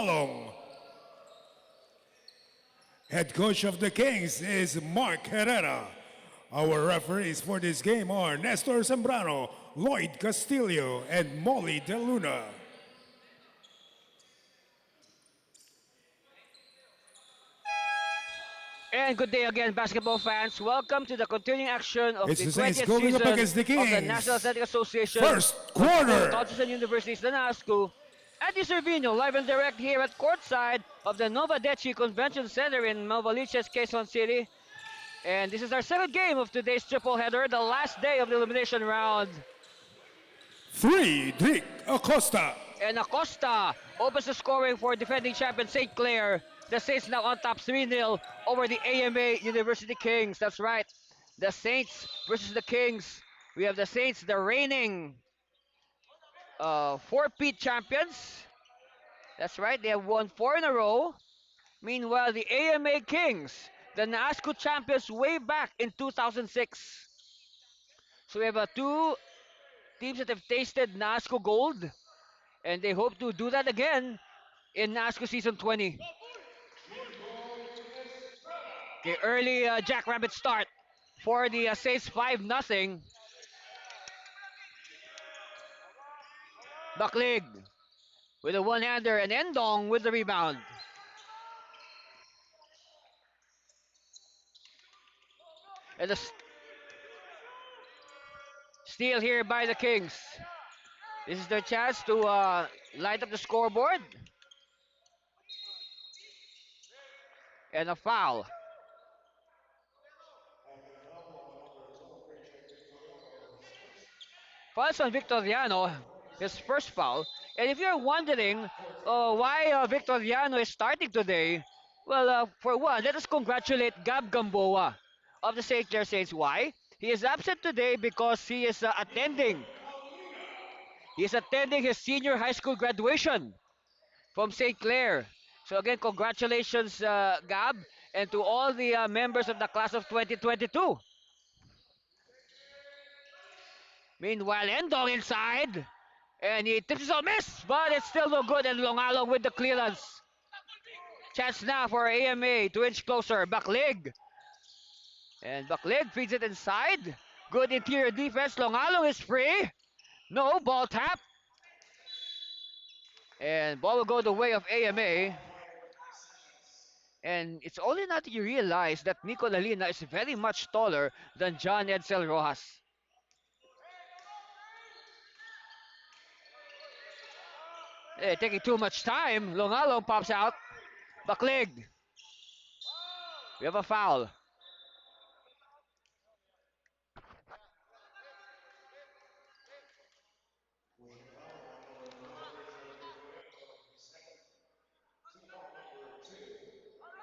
Longalong. Head coach of the Kings is Mark Herrera. Our referees for this game are Nestor Zambrano, Lloyd Castillo, and Molly De Luna. And good day again, basketball fans. Welcome to the continuing action of It's the the Saints 20th going up season against the of the National Kings. Athletic Association First of School quarter. Colleges and Universities, the NAASCU. Eddie Servino, live and direct here at courtside of the Nova Deci Convention Center in Novaliches, Quezon City. And this is our seventh game of today's triple header, the last day of the elimination round. Friedrich Acosta. And Acosta opens the scoring for defending champion St. Clair. The Saints now on top 3-0 over the AMA University Kings. That's right. The Saints versus the Kings. We have the Saints, the reigning four-peat champions. That's right. They have won four in a row. Meanwhile, the AMA Kings, the NAASCU champions way back in 2006. So we have two teams that have tasted NAASCU gold, and they hope to do that again in NASCU Season 20. Okay, early Jackrabbit start for the Saints 5-0. Baklig with a one-hander and Endong with the rebound. And the steal here by the Kings. This is their chance to light up the scoreboard. And a foul. Fouls on Victoriano, his first foul. And if you're wondering why Victoriano is starting today, well, for one, let us congratulate Gab Gamboa of the St. Clair Saints. Why? He is absent today because he is attending his senior high school graduation from St. Clair. So again, congratulations, Gab, and to all the members of the class of 2022. Meanwhile, Endong inside. And he tips a miss, but it's still no good. And Longalong with the clearance. Chance now for AMA to inch closer. Baklig. And Baklig feeds it inside. Good interior defense. Longalong is free. No, ball tap. And ball will go the way of AMA. And it's only now that you realize that Nico Lalina is very much taller than John Edsel Rojas. Taking too much time. Longalong pops out. Baklig. We have a foul.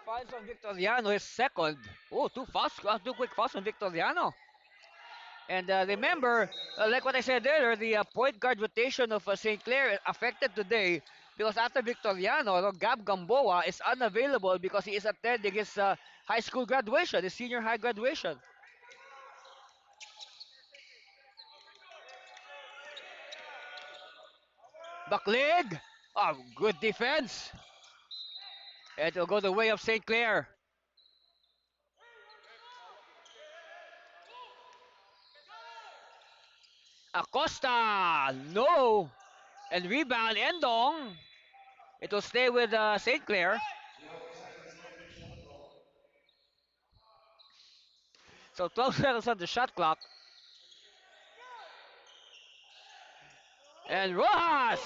Fouls on Victoriano is second. Oh, two fouls, two quick fouls on Victoriano. And remember, like what I said earlier, the point guard rotation of St. Clair affected today because after Victoriano, Gab Gamboa is unavailable because he is attending his high school graduation, his senior high graduation. Baklig! Oh, good defense. And it will go the way of St. Clair. Acosta! No! And rebound, Endong. It will stay with St. Clair. So 12 seconds on the shot clock. And Rojas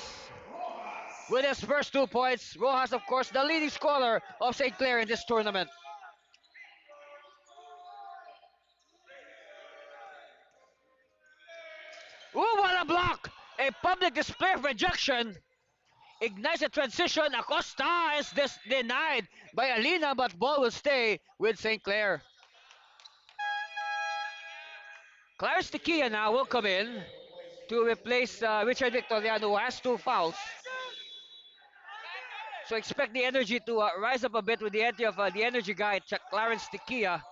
with his first 2 points. Rojas, of course, the leading scorer of St. Clair in this tournament. Ooh, what a block! A public display of rejection ignites a transition. Acosta is denied by Alina, but ball will stay with St. Clair. Clarence Tiquia now will come in to replace Richard Victoriano, who has two fouls. So expect the energy to rise up a bit with the entry of the energy guy, Clarence Tiquia.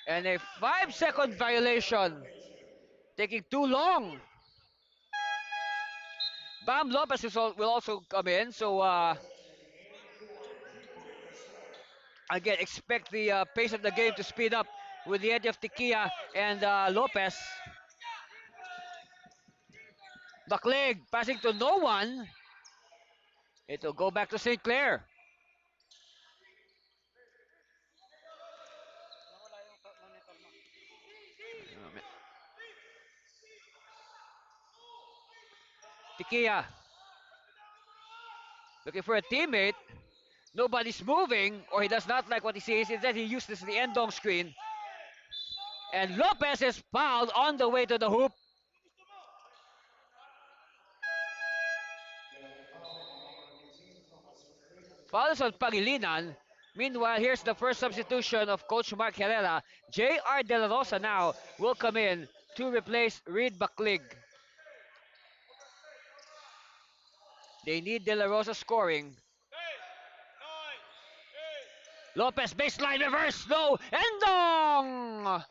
And a 5-second violation. Taking too long. Bam Lopez will also come in. So again, expect the pace of the game to speed up with the edge of Tikia and Lopez. Backleg passing to no one. It will go back to St. Clair. Tikia looking for a teammate. Nobody's moving, or he does not like what he sees. Instead, he uses the Endong screen. And Lopez is fouled on the way to the hoop. Fouls on Pangilinan. Meanwhile, here's the first substitution of Coach Mark Herrera. J.R. De La Rosa now will come in to replace Reed Baklig. They need De La Rosa scoring. Lopez baseline reverse, no, Endong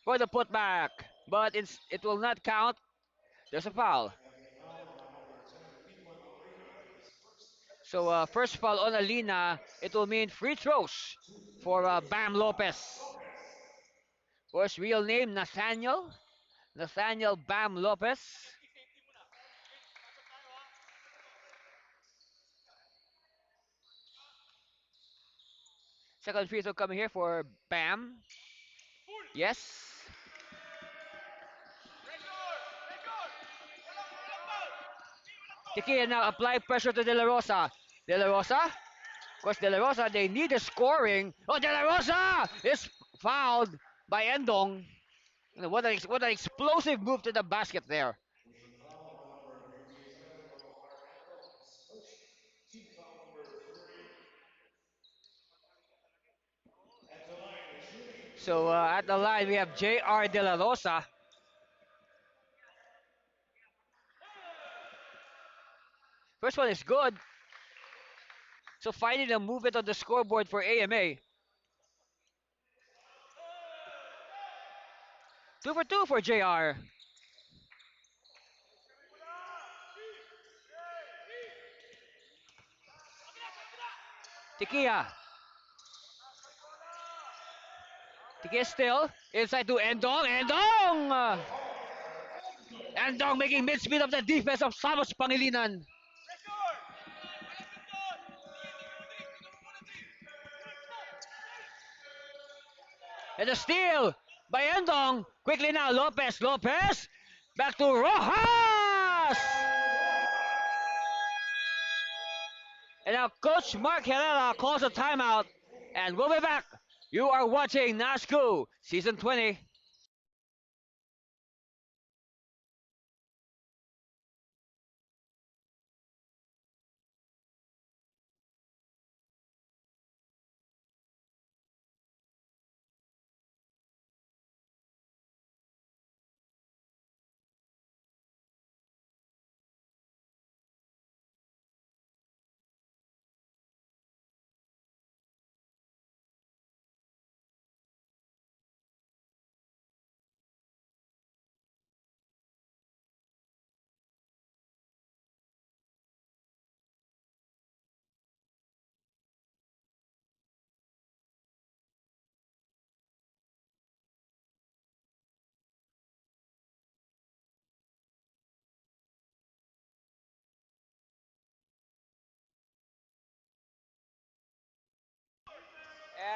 for the putback, but it will not count. There's a foul. So first foul on Alina, it will mean free throws for Bam Lopez. For his real name, Nathaniel Bam Lopez. Second free throw coming here for Bam. Yes. Tikia now apply pressure to De La Rosa. De La Rosa. Of course, De La Rosa, they need a scoring. Oh, De La Rosa is fouled by Endong. You know, what an explosive move to the basket there. So at the line, we have J.R. De La Rosa. First one is good. So finding a movement on the scoreboard for AMA. 2 for 2 for JR. Tikia. Tikia still. Inside to Endong. Endong! Endong making mid-speed of the defense of Samos Pangilinan. And a steal by Endong. Quickly now, Lopez. Lopez. Back to Rojas. And now Coach Mark Herrera calls a timeout. And we'll be back. You are watching NAASCU Season 20.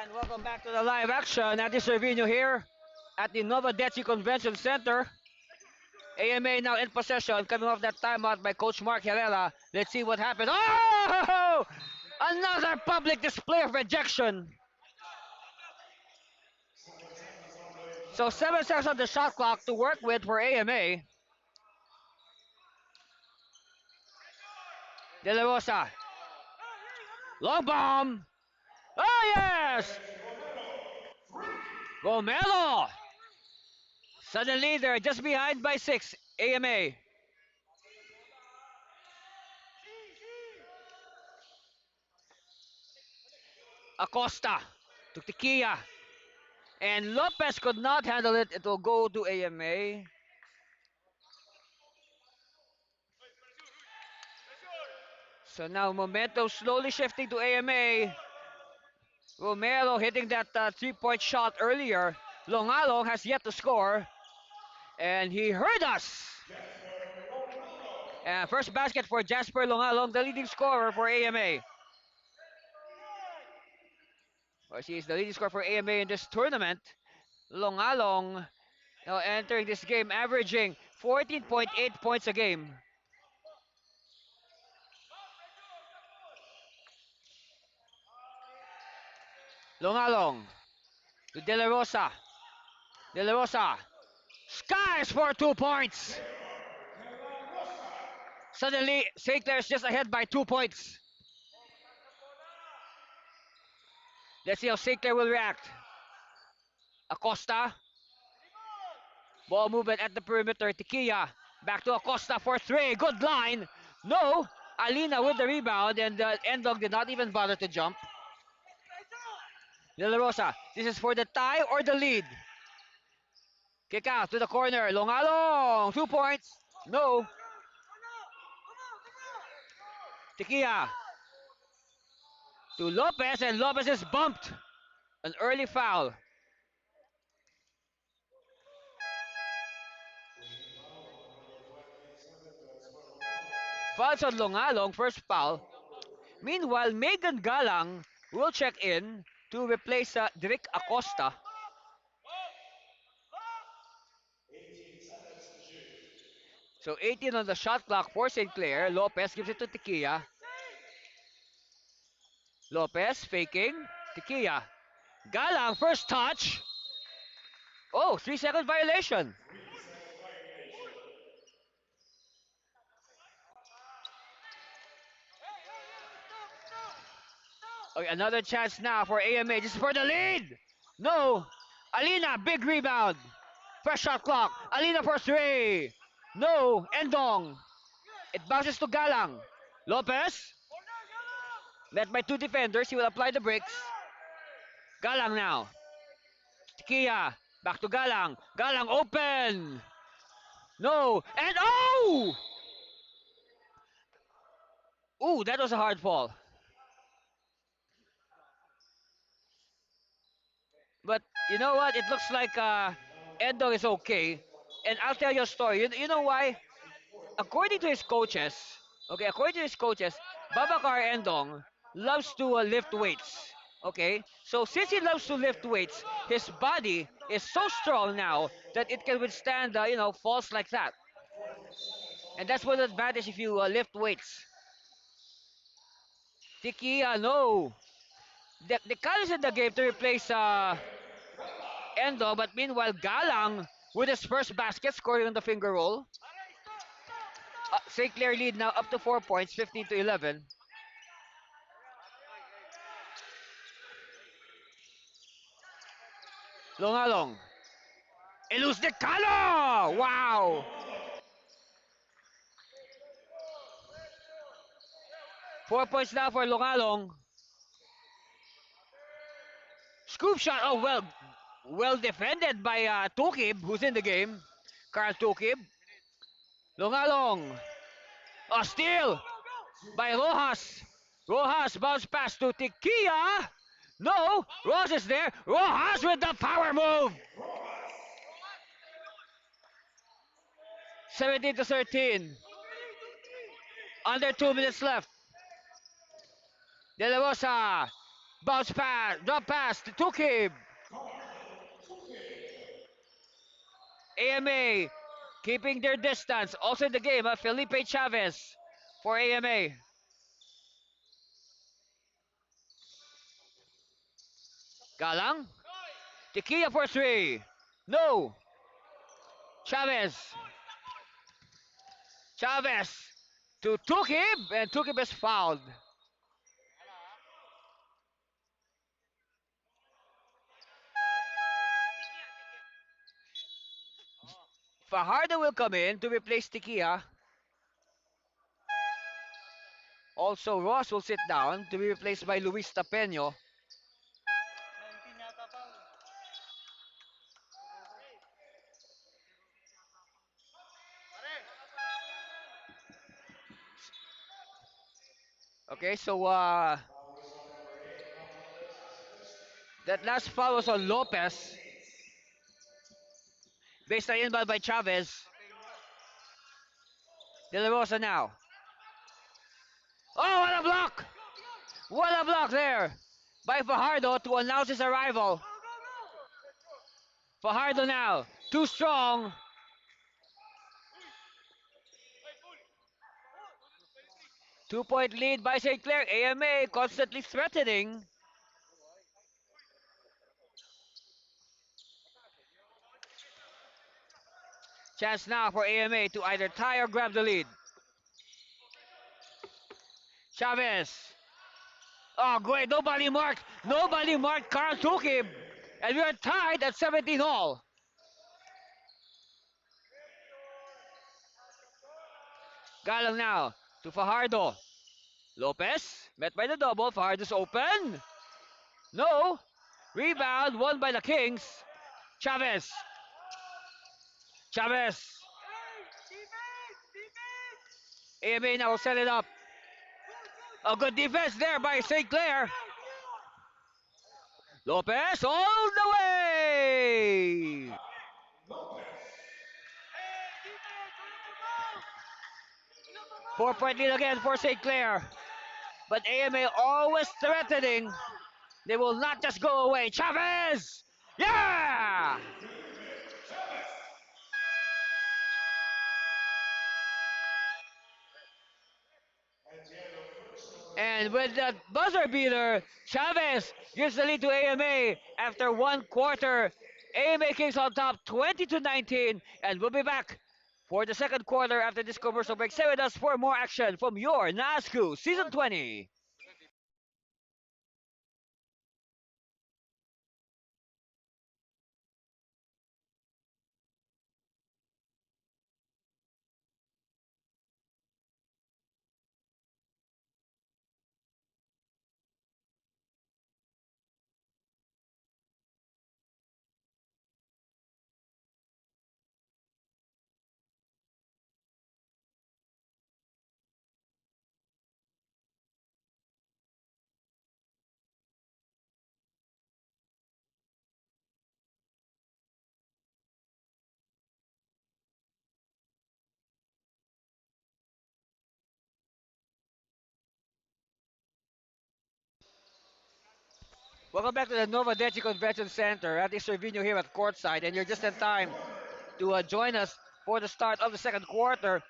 And welcome back to the live action. Andy Servino here at the Nova Deci Convention Center. AMA now in possession, coming off that timeout by Coach Mark Herrera. Let's see what happens. Oh! Another public display of rejection. So 7 seconds on the shot clock to work with for AMA. De La Rosa. Long bomb. Oh, yes! Romero. Suddenly, they're just behind by 6. AMA. Acosta to Tikia. And Lopez could not handle it. It will go to AMA. So now momentum slowly shifting to AMA. Romero hitting that 3-point shot earlier. Longalong has yet to score. And he heard us. And first basket for Jasper Longalong, the leading scorer for AMA. Well, she is the leading scorer for AMA in this tournament. Longalong now entering this game averaging 14.8 points a game. Longalong to De La Rosa. De La Rosa skies for 2 points. Suddenly, St. Clair is just ahead by 2 points. Let's see how St. Clair will react. Acosta. Ball movement at the perimeter. Tikia. Back to Acosta for 3. Good line. No. Alina with the rebound, and Endog did not even bother to jump. De La Rosa. This is for the tie or the lead. Kick out to the corner. Longalong. 2 points. No. Tikia to Lopez, and Lopez is bumped. An early foul. Fouls on Longalong, first foul. Meanwhile, Megan Galang will check in to replace Drick Acosta. So 18 on the shot clock for St. Clair. Lopez gives it to Tikia. Lopez faking. Tikia. Galang, first touch. Oh, 3-second violation. Okay, another chance now for AMA. This is for the lead. No. Alina, big rebound. First shot clock. Alina for 3. No. Endong. It bounces to Galang. Lopez. Met by 2 defenders. He will apply the brakes. Galang now. Tikia. Back to Galang. Galang open. No. And oh! Ooh, that was a hard fall. But you know what? It looks like Endo is okay. And I'll tell you a story. You know why? According to his coaches, okay, according to his coaches, Babacar Endong loves to lift weights. Okay, so since he loves to lift weights, his body is so strong now that it can withstand, falls like that. And that's one advantage if you lift weights. Tikia, no. The Cal is in the game to replace Endo, but meanwhile, Galang with his first basket scoring on the finger roll. St. Clair lead now up to 4 points, 15 to 11. Longalong. Elus de Calo! Wow! 4 points now for Longalong. Scoop shot. Oh, well defended by Tukib, who's in the game. Carl Tukib. Longalong. A steal by Rojas. Rojas bounce pass to Tikia. No, Rojas is there. Rojas with the power move. 17 to 13. Under 2 minutes left. De La Rosa. Bounce pass. Drop pass to Tukib. AMA keeping their distance. Also in the game, Felipe Chavez for AMA. Galang. Tikia for 3. No. Chavez. Chavez to Tukib, and Tukib is fouled. Fajardo will come in to replace Tikia. Also, Ross will sit down to be replaced by Luis Tapeño. Okay, so that last foul was on Lopez. Baseline inbound by Chavez. De La Rosa now. Oh, what a block! What a block there by Fajardo to announce his arrival. Fajardo now, too strong. 2-point lead by St. Clair. AMA constantly threatening. Chance now for AMA to either tie or grab the lead. Chavez. Oh, great. Nobody marked. Nobody marked Carl Tukib. And we are tied at 17 all. Galang now to Fajardo. Lopez. Met by the double. Fajardo's open. No. Rebound won by the Kings. Chavez. Chavez. AMA now will set it up. A good defense there by St. Clair. Lopez all the way. 4-point lead again for St. Clair. But AMA always threatening. They will not just go away. Chavez! Yeah! And with that buzzer beater, Chavez gives the lead to AMA after one quarter. AMA Kings on top 20-19, and we'll be back for the second quarter after this commercial break. Stay with us for more action from your NAASCU Season 20. Welcome back to the Nova Deci Convention Center at the Cervino here at courtside, and you're just in time to join us for the start of the second quarter.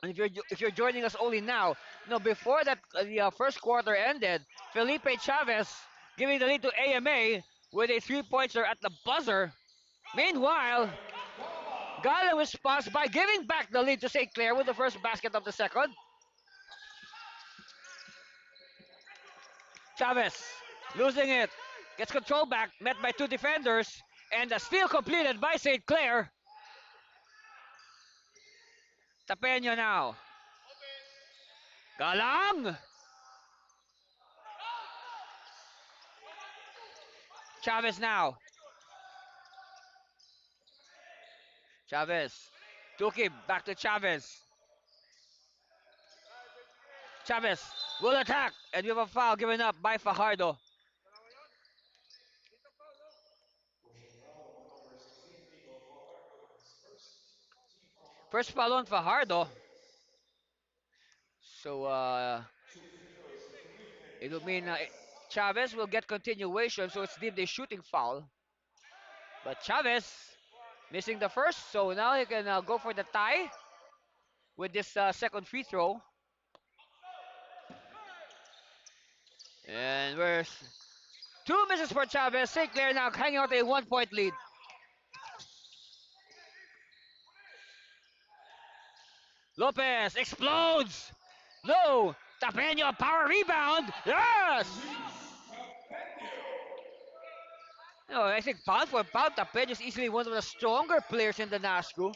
And if you're joining us only now, before that the first quarter ended, Felipe Chavez giving the lead to AMA with a three-pointer at the buzzer. Meanwhile, Gala responds by giving back the lead to St. Clair with the first basket of the second. Chavez losing it, gets control back, met by two defenders, and the steal completed by St. Clair. Tapeño now. Galang! Chavez now. Chavez. Tukib back to Chavez. Chavez will attack, and we have a foul given up by Fajardo. First foul on Fajardo. So it will mean Chavez will get continuation, so it's deemed a shooting foul. But Chavez missing the first, so now he can go for the tie with this second free throw. And where's two misses for Chavez. St. Clair now hanging out a 1-point lead. Lopez explodes. No. Tapeño power rebound. Yes. No, I think pound for pound, Tapeño is easily one of the stronger players in the NAASCU.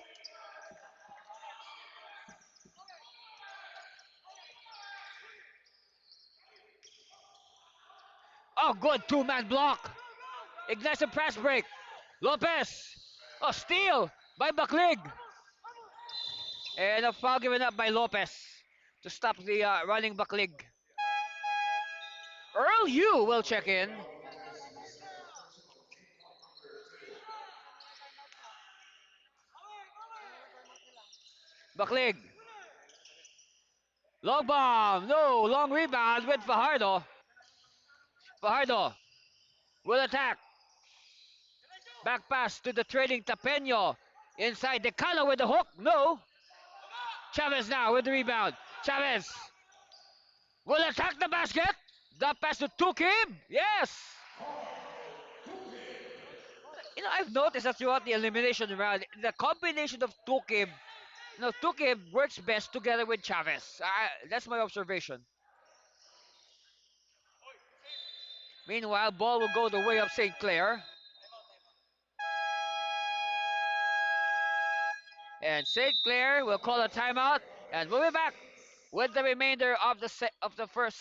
Oh, good two-man block. Ignites a press break. Lopez. Oh, steal by Baklig. And a foul given up by Lopez to stop the running Baklig. Earl Yu will check in. Baklig. Long bomb. No. Long rebound with Fajardo. Fajardo will attack. Back pass to the trailing Tapeno. Inside Decano with the hook. No. Chavez now with the rebound. Chavez will attack the basket. The pass to Tukib. Yes. I've noticed that throughout the elimination round, the combination of Tukib, Tukib works best together with Chavez. That's my observation. Meanwhile, ball will go the way of St. Clair. And St. Clair will call a timeout, and we'll be back with the remainder of the first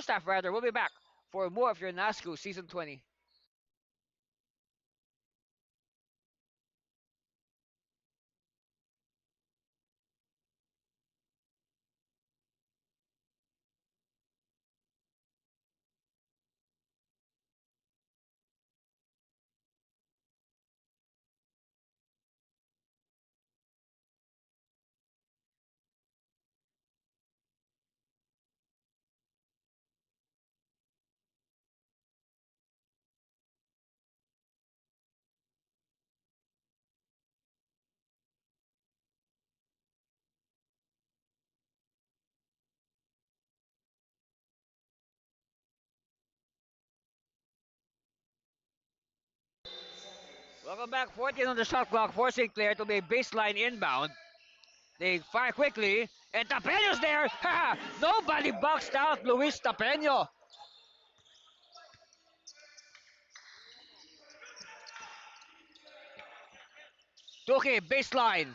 half rather. We'll be back for more of your NAASCU season 20. Welcome back. 14 on the shot clock for St. Clair to be baseline inbound. They fire quickly, and Tapeno's there. Nobody boxed out Luis Tapeno. Tuki, baseline.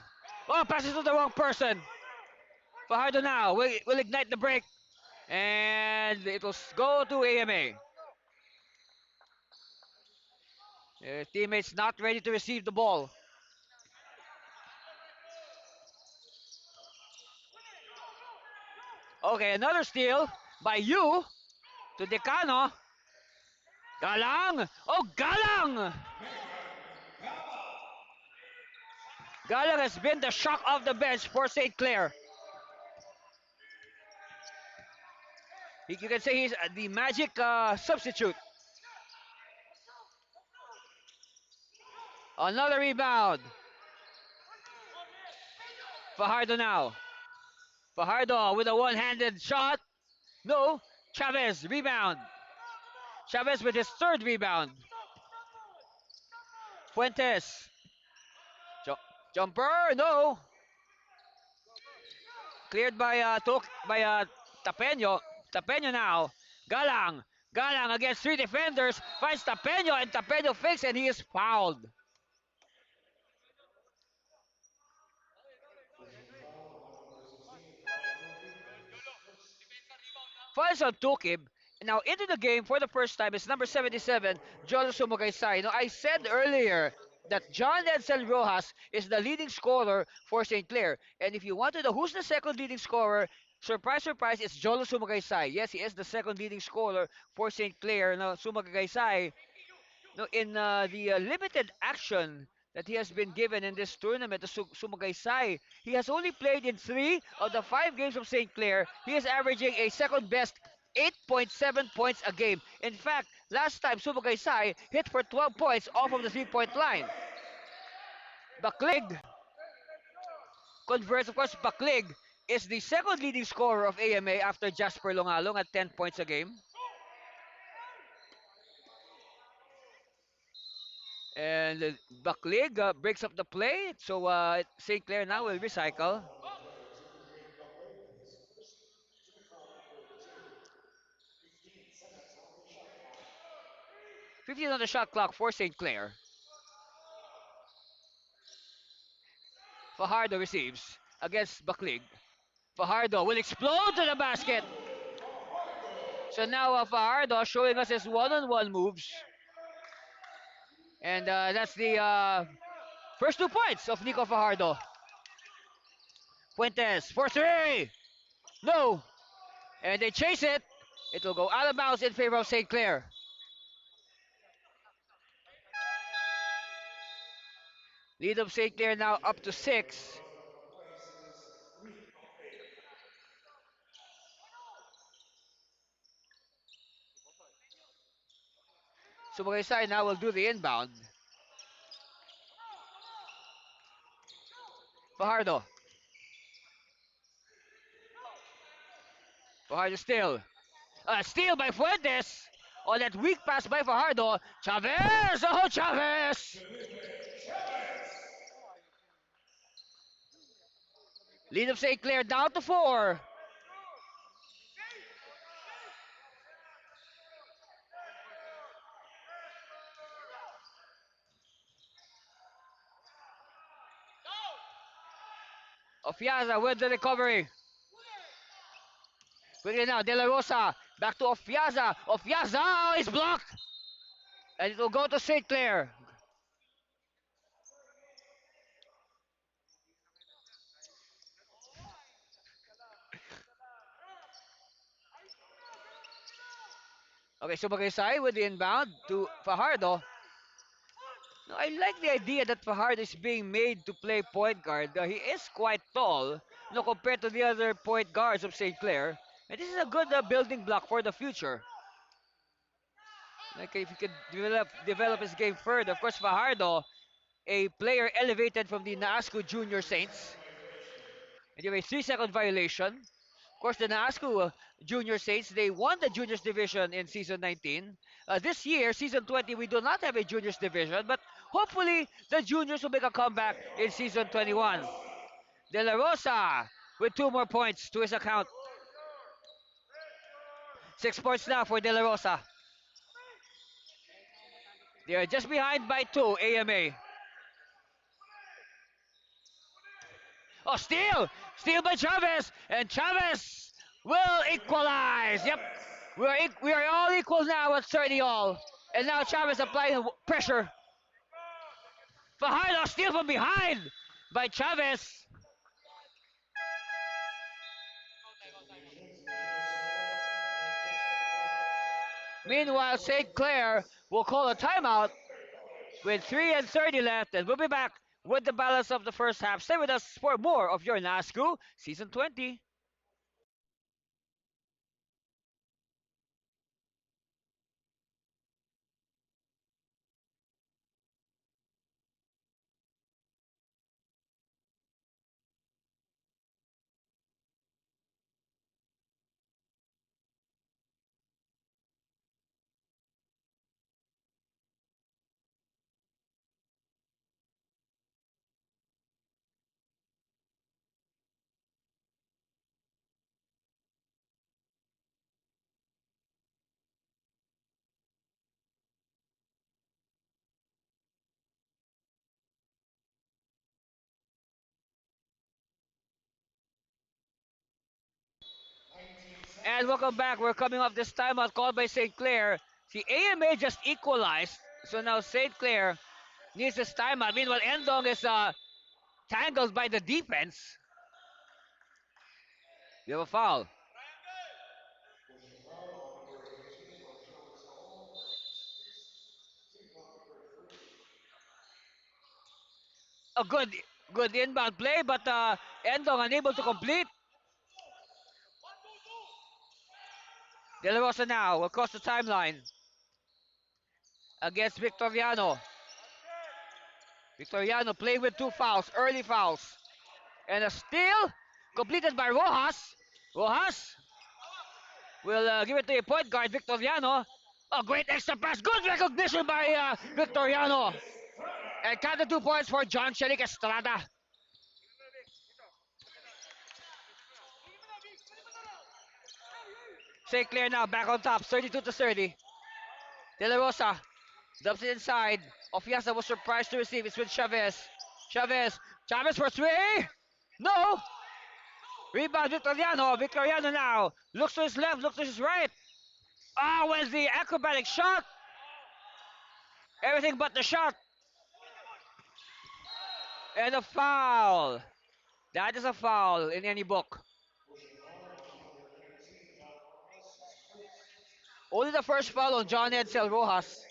Oh, passes to the wrong person. Fajardo now will ignite the break, and it will go to AMA. Teammates not ready to receive the ball. Okay, another steal by you to Decano. Galang! Oh, Galang! Galang has been the shock of the bench for St. Clair. You can say he's the magic substitute. Another rebound. Fajardo now. Fajardo with a one-handed shot. No. Chavez, rebound. Chavez with his third rebound. Fuentes. Jumper, no. Cleared by Tapeno. Tapeno now. Galang. Galang against three defenders. Finds Tapeno, and Tapeno fakes, and he is fouled. Faisal took him. Now into the game for the first time is number 77, John Sumagaysay. Now I said earlier that John Edsel Rojas is the leading scorer for St. Clair. And if you want to know who's the second leading scorer, surprise, surprise, it's Jolo Sumagaysay. Yes, he is the second leading scorer for St. Clair. Now Sumagaysay, no, in the limited action that he has been given in this tournament, the Sumagaysay, he has only played in 3 of the 5 games of St. Clair. He is averaging a second best 8.7 points a game. In fact, last time Sumagaysay hit for 12 points off of the 3-point line. Baklig converts, of course, Baklig is the second leading scorer of AMA after Jasper Longalong at 10 points a game. And Baklig breaks up the play, so St. Clair now will recycle. 15 on the shot clock for St. Clair. Fajardo receives against Baklig. Fajardo will explode to the basket. So now Fajardo showing us his one-on-one moves. And that's the first 2 points of Nico Fajardo. Fuentes for three. No. And they chase it. It will go out of bounds in favor of St. Clair. Lead of St. Clair now up to 6. So Magaysay now will do the inbound. Fajardo. Fajardo still. Steal by Fuentes. On that weak pass by Fajardo. Chavez! Oh, Chavez! Lead of St. Clair down to 4. Ofiaza with the recovery. Quickly now, De La Rosa. Back to Ofiaza. Ofiaza is blocked. And it will go to St. Clair. Okay, so Magaysay with the inbound to Fajardo. No, I like the idea that Fajardo is being made to play point guard. He is quite tall, compared to the other point guards of St. Clair. And this is a good building block for the future. Like if he could develop his game further. Of course, Fajardo, a player elevated from the NAASCU Junior Saints. And you have a 3-second violation. Of course, the NAASCU Junior Saints, they won the Juniors Division in Season 19. This year, Season 20, we do not have a Juniors Division, but hopefully the Juniors will make a comeback in Season 21. De La Rosa with 2 more points to his account. 6 points now for De La Rosa. They are just behind by 2, AMA. Oh, steal! Steal by Chavez! And Chavez will equalize! Yep. We are all equal now at 30 all. And now Chavez applying pressure. Fajardo steal from behind by Chavez. Meanwhile, St. Clair will call a timeout with 3 and 30 left, and we'll be back with the balance of the first half. Stay with us for more of your NASCU Season 20. And welcome back. We're coming off this timeout called by St. Clair. The AMA just equalized, so now St. Clair needs this timeout. Meanwhile, Endong is tangled by the defense. You have a foul. A good inbound play, but Endong unable to complete. De La Rosa now across the timeline against Victoriano. Victoriano playing with 2 fouls, early fouls. And a steal completed by Rojas. Rojas will give it to a point guard, Victoriano. A great extra pass. Good recognition by Victoriano. And counted 2 points for John Shelik Estrada. St. Clair now back on top, 32 to 30. De La Rosa dumps it inside. Ofiasa was surprised to receive. It's with Chavez. Chavez. Chavez for 3. No. Rebound Victoriano. Victoriano now looks to his left, looks to his right. With the acrobatic shot. Everything but the shot. And a foul. That is a foul in any book. Only the first foul on John Edsel Rojas.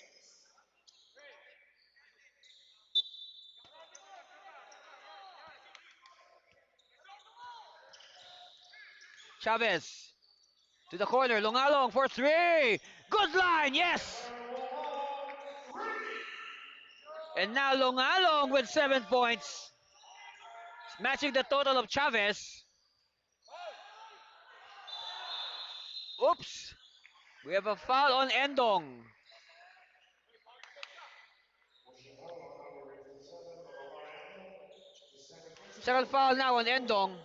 Chavez to the corner. Longalong for three. Good line, yes. And now Longalong with 7 points, matching the total of Chavez. Oops. We have a foul on Endong. Second foul now on Endong.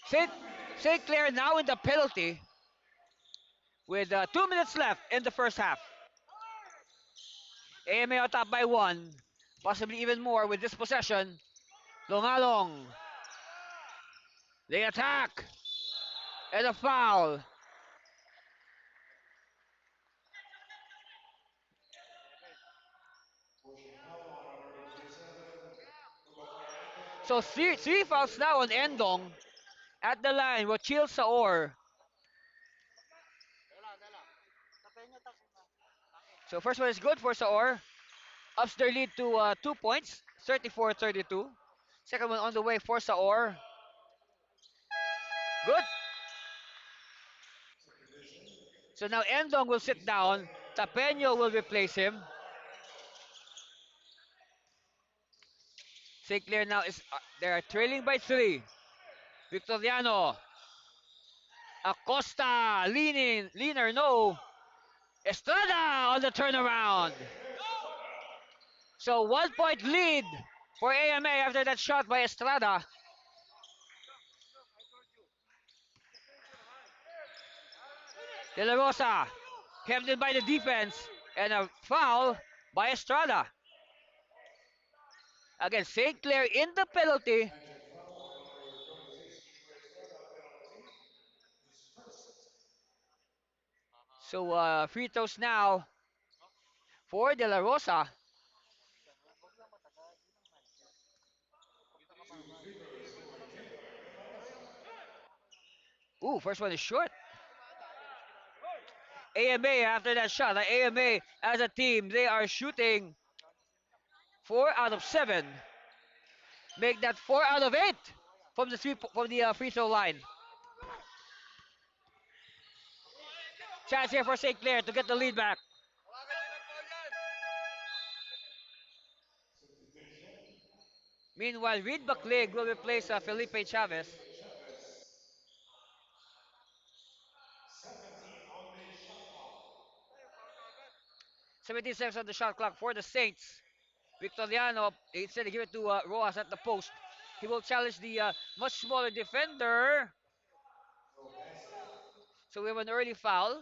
St. St. Clair now in the penalty with 2 minutes left in the first half. AMA on top by one, possibly even more with this possession. Longalong, they attack, and a foul. So three fouls now on Endong. At the line, Rochil Saor. So first one is good for Saor. Ups their lead to 2 points, 34-32. Second one on the way for Saor. Good. So now Endong will sit down. Tapeño will replace him. St. Clair now is they are trailing by three. Victoriano. Acosta leaner, no. Estrada on the turnaround. So 1 point lead for AMA after that shot by Estrada. De La Rosa kept it by the defense and a foul by Estrada. Again, St. Clair in the penalty. So free throws now for De La Rosa. Ooh, first one is short. AMA after that shot. AMA as a team, they are shooting 4 out of 7. Make that 4 out of 8 from the free throw line. Chance here for St. Clair to get the lead back. Meanwhile, Reed Baclig will replace Felipe Chavez. 17 seconds on the shot clock for the Saints. Victoriano, instead of give it to Rojas at the post. He will challenge the much smaller defender. So we have an early foul.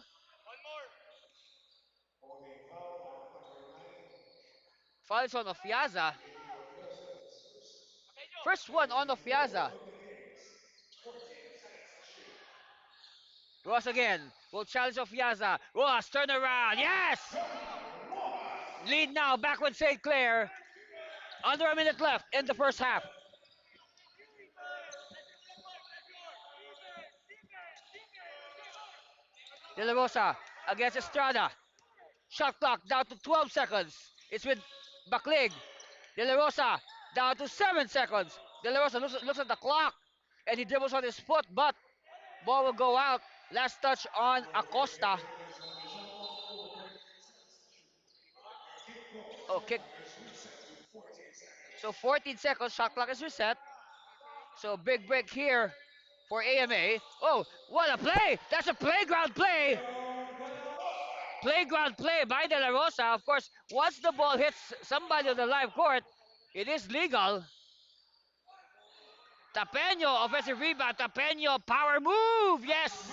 Foul is on Ofiaza. First one on Ofiaza. Rojas again. Will challenge Ofiaza. Rojas, turn around. Yes! Lead now back with St. Clair. Under a minute left in the first half. De La Rosa against Estrada. Shot clock down to 12 seconds. It's with Baclig. De La Rosa down to 7 seconds. De La Rosa looks at the clock and he dribbles on his foot, but ball will go out. Last touch on Acosta. Oh, kick. So 14 seconds, shot clock is reset. So big break here for AMA. Oh, what a play! That's a playground play! Playground play by De La Rosa. Of course, once the ball hits somebody on the live court, it is legal. Tapeño, offensive rebound. Tapeño, power move. Yes.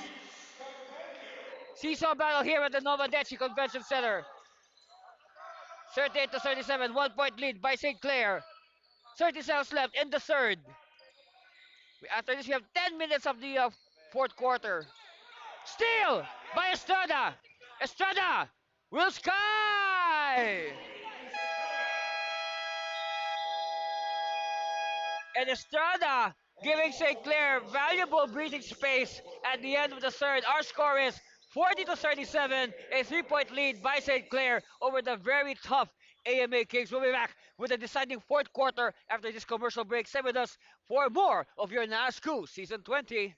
Seesaw battle here at the Nova Dechi Convention Center. 38-37, 1 point lead by St. Clair. 30 seconds left in the third. After this, we have 10 minutes of the fourth quarter. Steal by Estrada. Estrada will sky. And Estrada giving St. Clair valuable breathing space at the end of the third. Our score is 40 to 37, a 3-point lead by St. Clair over the very tough AMA Kings. We'll be back with a deciding fourth quarter after this commercial break. Stay with us for more of your NAASCU Season 20.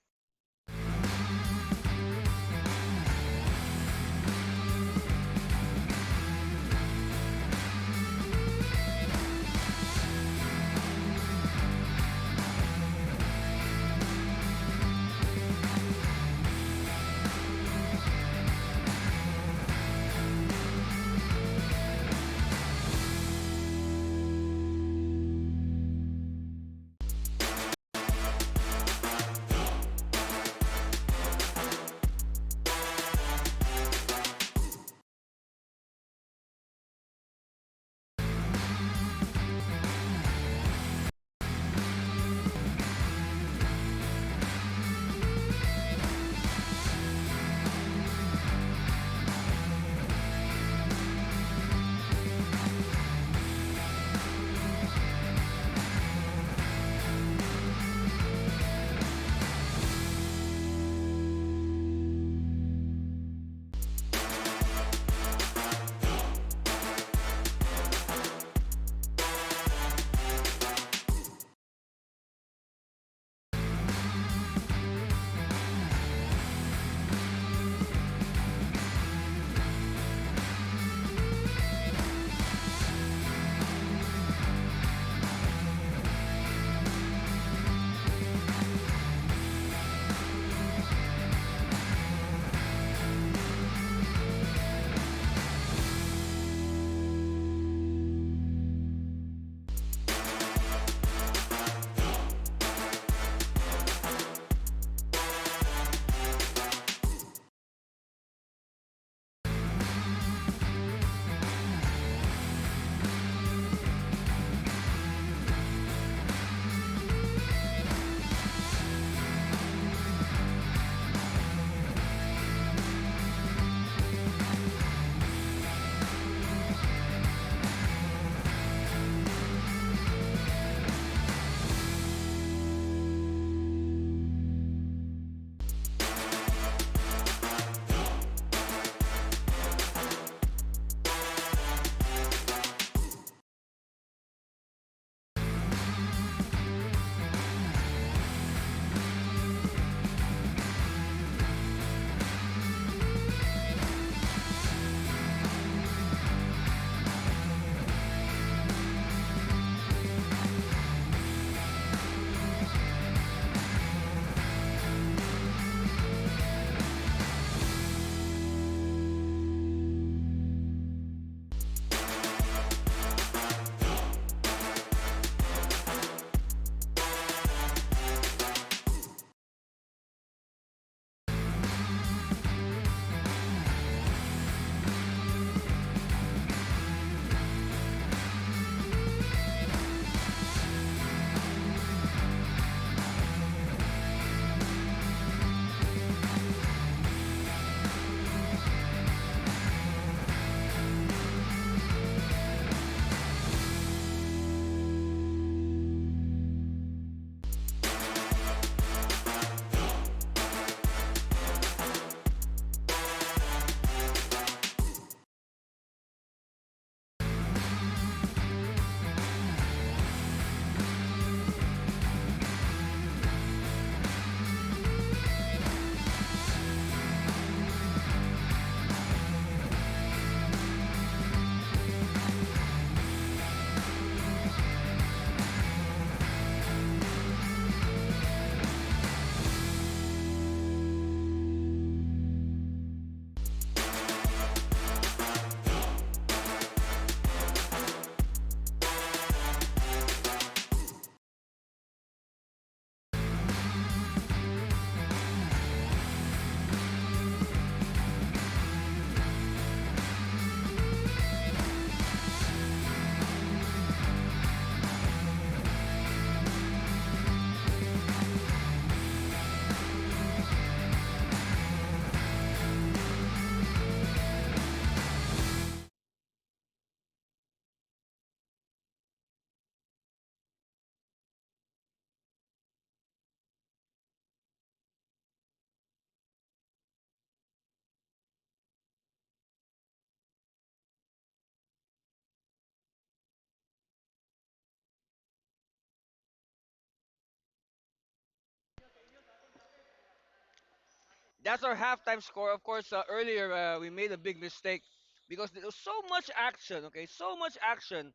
That's our halftime score. Of course, earlier we made a big mistake because there was so much action. Okay, so much action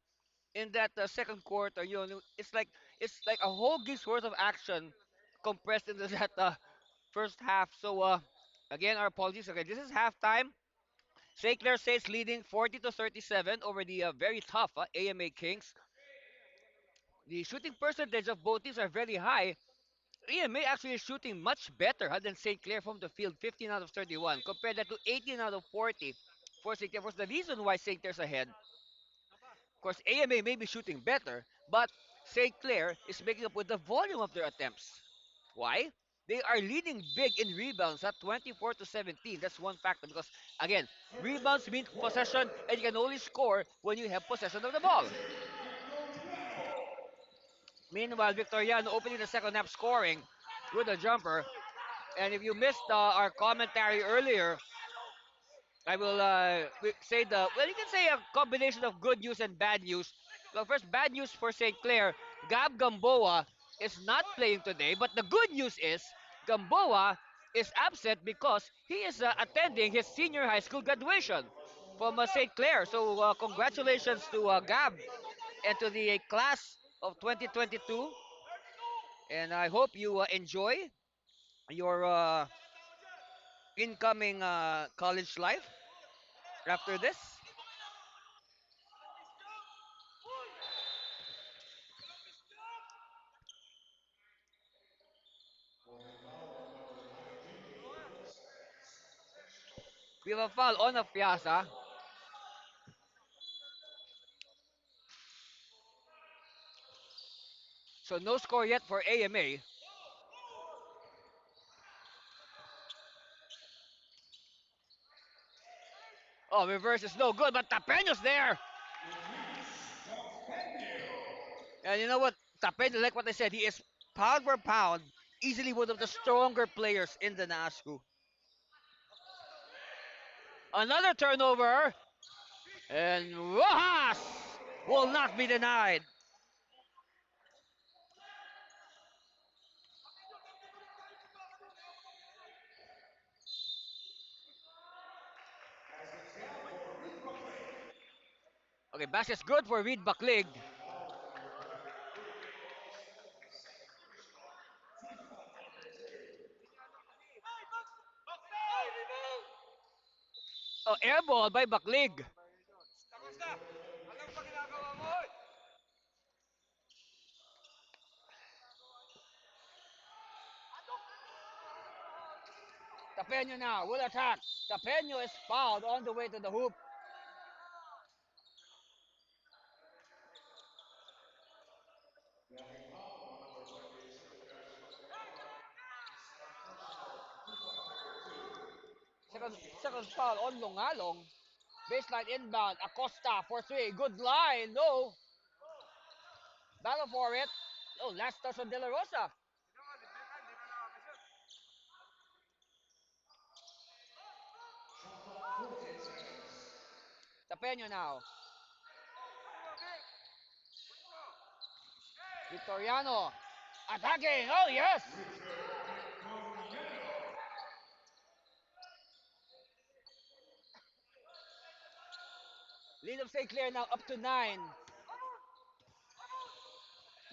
in that second quarter. You know, it's like a whole game's worth of action compressed into that first half. So again, our apologies. Okay, this is halftime. St. Clair State's leading 40 to 37 over the very tough AMA Kings. The shooting percentage of both teams are very high. EMA actually is shooting much better than St. Clair from the field, 15 out of 31, compared that to 18 out of 40 for St. Clair. Of course, the reason why St. Clair's ahead, of course, AMA may be shooting better, but St. Clair is making up with the volume of their attempts. Why? They are leading big in rebounds at 24 to 17. That's one factor because, again, rebounds mean possession, and you can only score when you have possession of the ball. Meanwhile, Victoriano opening the second half scoring with a jumper. And if you missed our commentary earlier, I will say you can say a combination of good news and bad news. Well, first, bad news for St. Clair. Gab Gamboa is not playing today, but the good news is Gamboa is absent because he is attending his senior high school graduation from St. Clair. So, congratulations to Gab and to the class of 2022. And I hope you enjoy your incoming college life after this. We have a foul on Afiasa. So no score yet for AMA. Oh, reverse is no good, but Tapeño's there. And you know what? Tapeño, like what I said, he is pound for pound, easily one of the stronger players in the NAASCU. Another turnover, and Rojas will not be denied. Okay, basket's good for Reed Baklig. Oh, air ball by Baklig. Tapeño now will attack. Tapeño is fouled on the way to the hoop. Second foul on Longalong. Baseline inbound. Acosta for three. Good line. No. Battle for it. Oh, last touch on De La Rosa. Tapeño now. Victoriano. Attacking. Oh, yes. Lead of St. Clair now up to 9.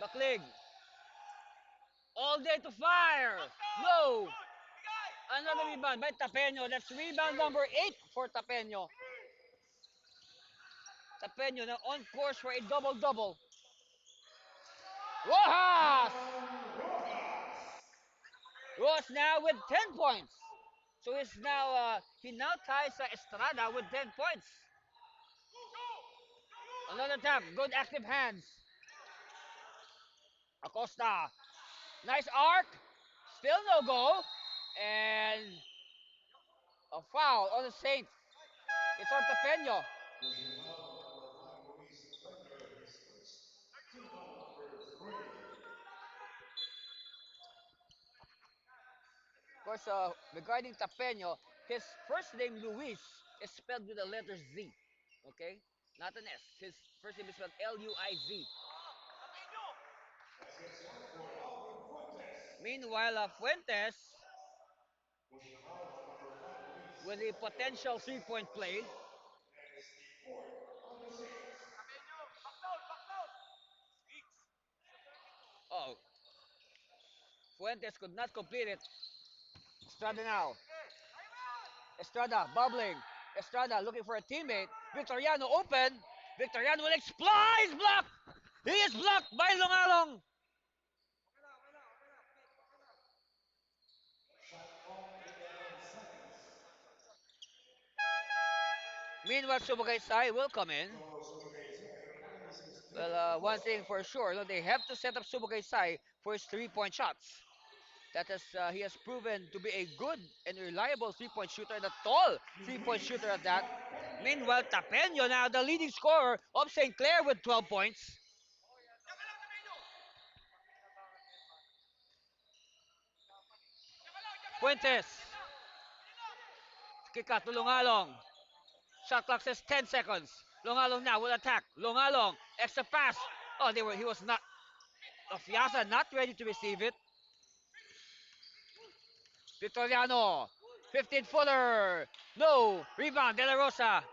Baklig. All day to fire. No. Another rebound by Tapeño. That's rebound number 8 for Tapeño. Tapeño now on course for a double-double. Rojas! Rojas now with 10 points. So he now ties Estrada with 10 points. Another tap, good active hands. Acosta, nice arc, still no go, and a foul on the Saints. It's on Tapeño. Of course, regarding Tapeño, his first name Luis is spelled with the letter Z. Okay, not an S. His first name is spelled Luiz. Meanwhile, Fuentes with a potential 3-point play. Oh, Fuentes could not complete it. Estrada now. Estrada bubbling. Estrada looking for a teammate. Victoriano open. Victoriano will explode. He's blocked. He is blocked by Longalong. Meanwhile, Subagay Sai will come in. Well, one thing for sure, no, they have to set up Subagay Sai for his 3-point shots. He has proven to be a good and reliable 3-point shooter and a tall 3-point shooter at that. Meanwhile, Tapeño now the leading scorer of St. Clair with 12 points. Fuentes. Kick out to Lungalong. Shot clock says 10 seconds. Longalong now will attack. Longalong, extra pass. Oh, he was not, Fiasa not ready to receive it. Victoriano, 15-footer. No, rebound, De La Rosa.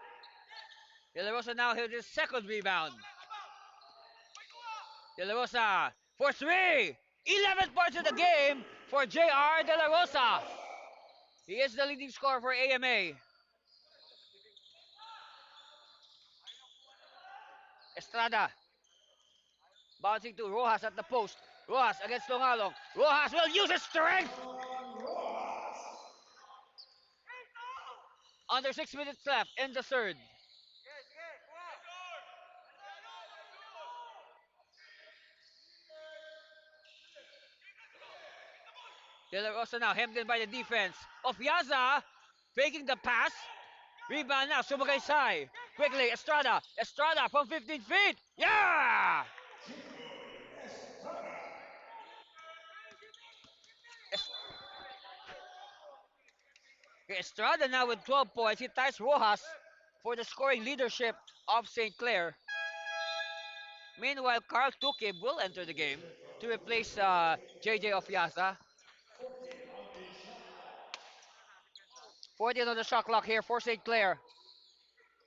De La Rosa now hit his second rebound. De La Rosa for three. 11 points in the game for JR De La Rosa. He is the leading scorer for AMA. Estrada bouncing to Rojas at the post. Rojas against Longalong. Rojas will use his strength. Under 6 minutes left in the third. De La Rosa now hemmed in by the defense of Yaza. Faking the pass. Rebound now, Subagay Sai. Quickly, Estrada. Estrada from 15 feet. Yeah! Es- Estrada now with 12 points. He ties Rojas for the scoring leadership of St. Clair. Meanwhile, Carl Tukib will enter the game to replace JJ Ofiasa. 14 on the shot clock here for St. Clair.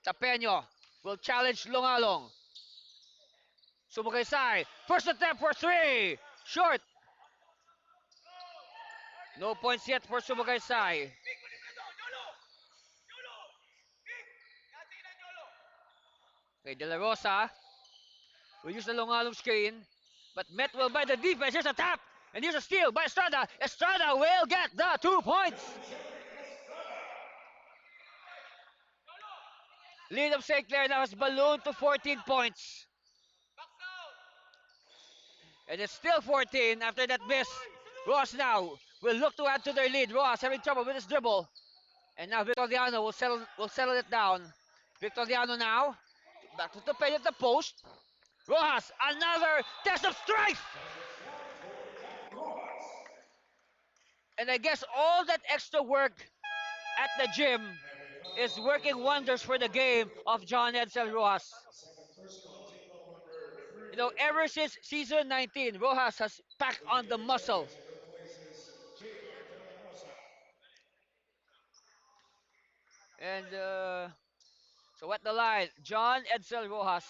Tapeño will challenge Longalong. Subagay Sai. First attempt for three. Short. No points yet for Subagay Sai. Okay, De La Rosa will use the Longalong screen, but met well by the defense. Here's a tap, and here's a steal by Estrada. Estrada will get the 2 points. Lead of St. Clair now has ballooned to 14 points. And it's still 14 after that miss. Ross now will look to add to their lead. Ross having trouble with his dribble. And now Victoriano will settle it down. Victoriano now. Back to the paint at the post. Rojas, another test of strength! And I guess all that extra work at the gym is working wonders for the game of John Edsel Rojas. You know, ever since season 19, Rojas has packed on the muscle. And so at the line, John Edsel Rojas.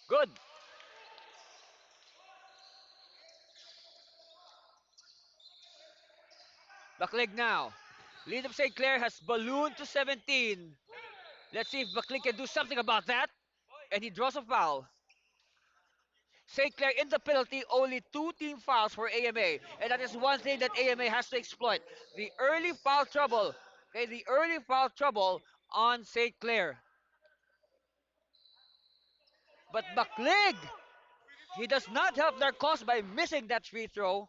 Good. Baclig now. Lead of St. Clair has ballooned to 17. Let's see if Baclig can do something about that. And he draws a foul. St. Clair in the penalty, only 2 team fouls for AMA. And that is one thing that AMA has to exploit. The early foul trouble. Okay, the early foul trouble on St. Clair. But Baclig, he does not help their cause by missing that free throw.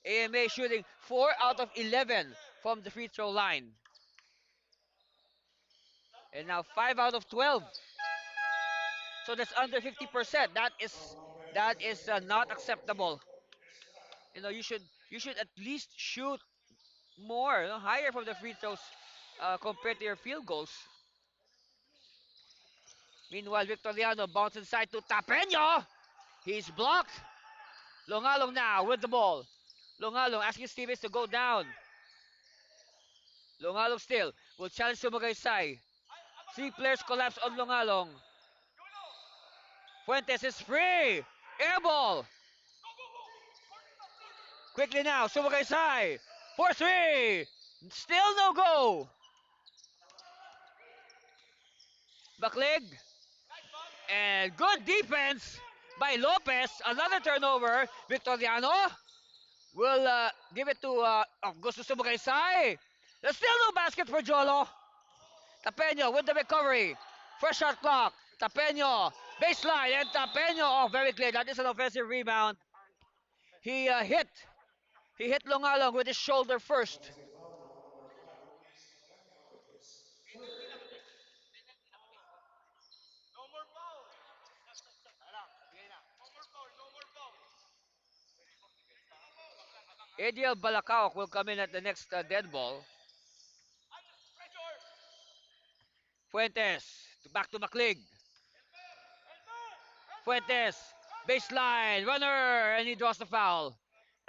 AMA shooting 4 out of 11 from the free throw line. And now 5 out of 12. So that's under 50%. That is not acceptable. You know, you should at least shoot more, higher from the free throws compared to your field goals. Meanwhile, Victoriano bounce inside to Tapeño. He's blocked. Longalong now with the ball. Longalong asking Stevens to go down. Longalong still will challenge Sumagaysay. Three players collapse on Longalong. Fuentes is free. Air ball. Quickly now, Sumagaysay. 4-3. Still no go. Baklig. And good defense by Lopez. Another turnover. Victoriano will give it to Augusto Sumagaysay. There's still no basket for Jolo. Tapeño with the recovery. First shot clock. Tapeño. Baseline. And Tapeño. Oh, very clear. That is an offensive rebound. He hit. He hit Longalong with his shoulder first. Adiel Balakaok will come in at the next dead ball. Fuentes. Back to Maclig. Fuentes. Baseline. Runner. And he draws the foul.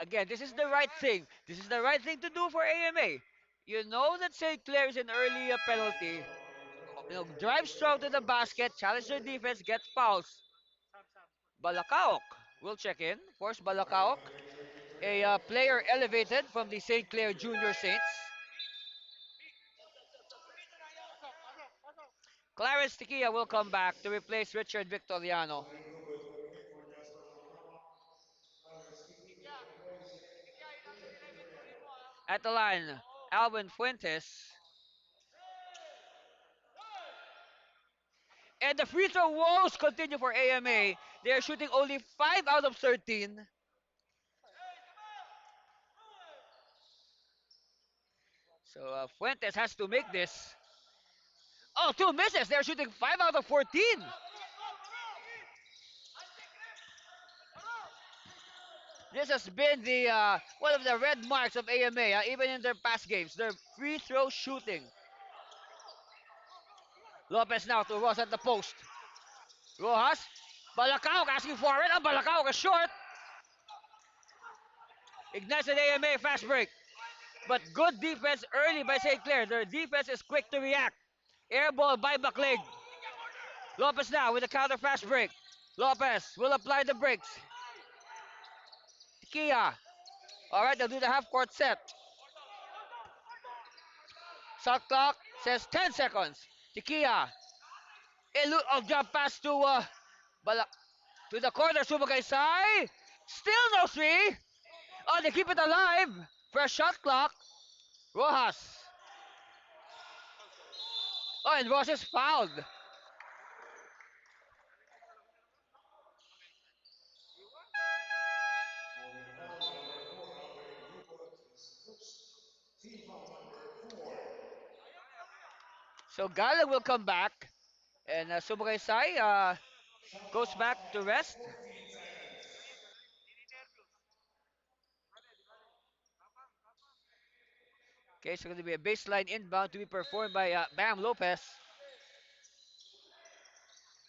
Again, this is the right thing. This is the right thing to do for AMA. You know that St. Clair is an early penalty. Drive strong to the basket, challenge their defense, get fouls. Balakaok will check in. Force Balakaok, a player elevated from the St. Clair Junior Saints. Clarence Tiquia will come back to replace Richard Victoriano. At the line, Alvin Fuentes. And the free throw woes continue for AMA. They are shooting only 5 out of 13. So Fuentes has to make this. Oh, two misses. They're shooting 5 out of 14. This has been the one of the red marks of AMA, even in their past games. Their free throw shooting. Lopez now to Ross at the post. Rojas. Balakaok asking for it. Balakaok is short. Ignites an AMA fast break. But good defense early by St. Clair. Their defense is quick to react. Air ball by Baklig. Lopez now with a counter fast break. Lopez will apply the brakes. Kia. Alright, they'll do the half court set. Shot clock says 10 seconds. Tikia. Jump pass to to the corner. Sumagaysay. Still no three. Oh, they keep it alive. Fresh shot clock. Rojas. Oh, and Rojas is fouled. So Gala will come back. And Sumagaysay goes back to rest. Okay, so going to be a baseline inbound to be performed by Bam Lopez.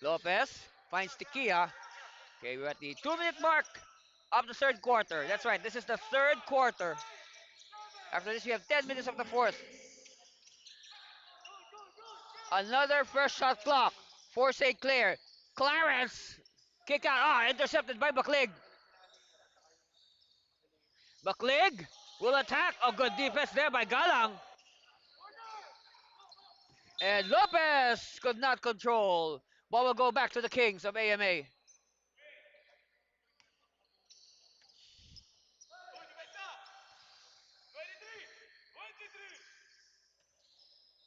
Lopez finds Tikia. Okay, we're at the 2-minute mark of the third quarter. That's right, this is the third quarter. After this, we have 10 minutes of the fourth. Another first shot clock for St. Clair. Clarence. Kick out. Intercepted by Baklig. Baklig will attack. A good defense there by Galang. And Lopez could not control. Ball will go back to the Kings of AMA.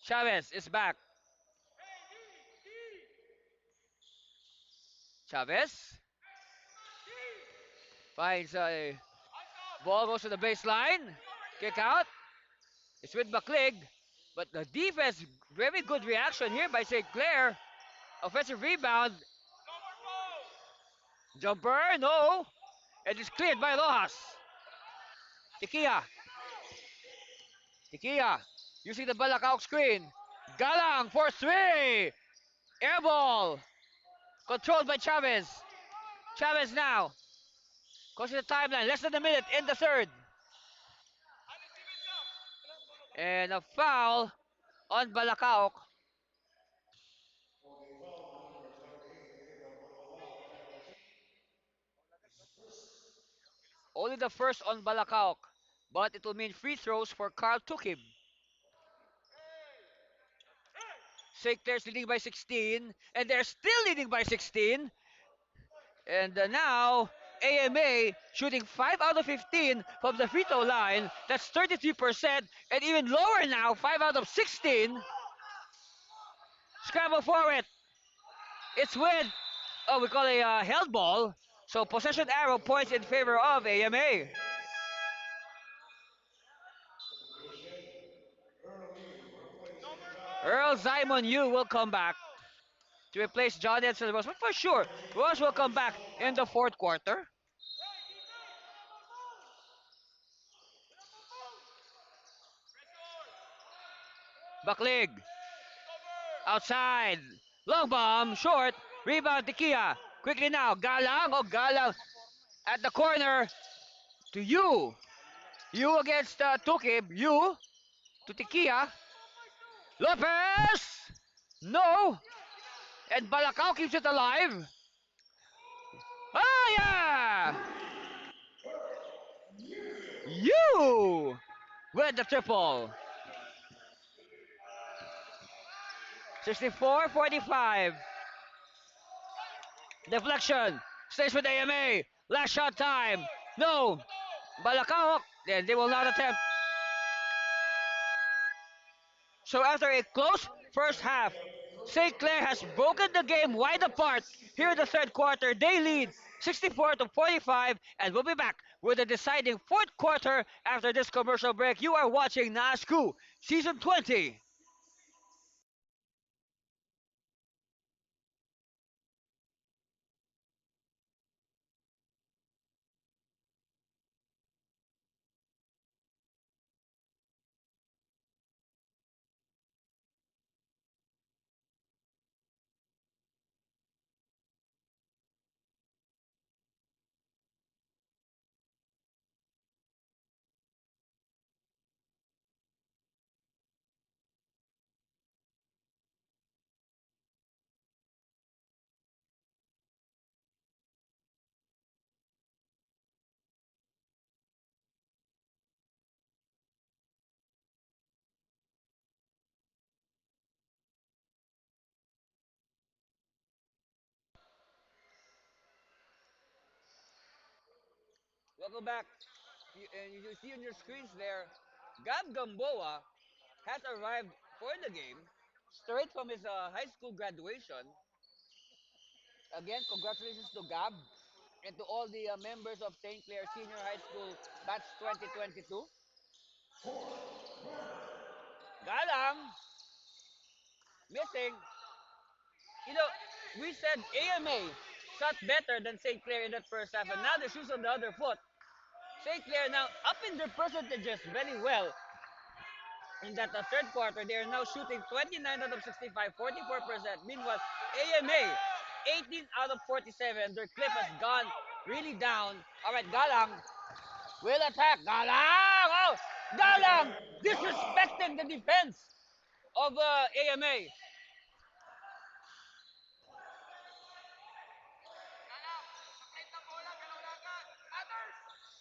Chavez is back. Chavez finds a ball, goes to the baseline. Kick out. It's with Baklig. But the defense, very good reaction here by St. Clair. Offensive rebound. Jumper, no. It is cleared by Rojas. Tikia. Tikia using the Balakaok screen. Galang for three. Air ball. Controlled by Chavez. Chavez now. Goes to the timeline. Less than a minute in the third. And a foul on Balacaoc. Only the first on Balacaoc. But it will mean free throws for Carl Tukib. St. Clair's leading by 16. And they're still leading by 16. And now AMA shooting 5 out of 15 from the free throw line. That's 33%. And even lower now, 5 out of 16. Scramble for it. It's with, oh, we call it a held ball. So possession arrow points in favor of AMA. Earl Simon Yu will come back to replace John Edson Ross. But for sure, Ross will come back in the fourth quarter. Baklig. Outside. Long bomb. Short. Rebound to Kia. Quickly now. Galang. Oh, Galang at the corner to Yu. Yu against Tukib. Yu to Tikia. Lopez. No. And Balacao keeps it alive. Oh, yeah. Yu with the triple. 64-45. Deflection. Stays with AMA. Last shot time. No. Balacao. Then they will not attempt. So after a close first half, St. Clair has broken the game wide apart. Here in the third quarter, they lead 64-45, and we'll be back with the deciding fourth quarter after this commercial break. You are watching NAASCU Season 20. Welcome back. And you see on your screens there, Gab Gamboa has arrived for the game straight from his high school graduation. Again, congratulations to Gab and to all the members of St. Clair Senior High School Batch 2022. Galang, missing. You know, we said AMA shot better than St. Clair in that first half, and now the shoes on the other foot. St. Clair now up in their percentages very well in that third quarter. They are now shooting 29 out of 65, 44%. Meanwhile, AMA 18 out of 47. Their clip has gone really down. All right, Galang will attack. Galang! Oh! Galang disrespecting the defense of AMA.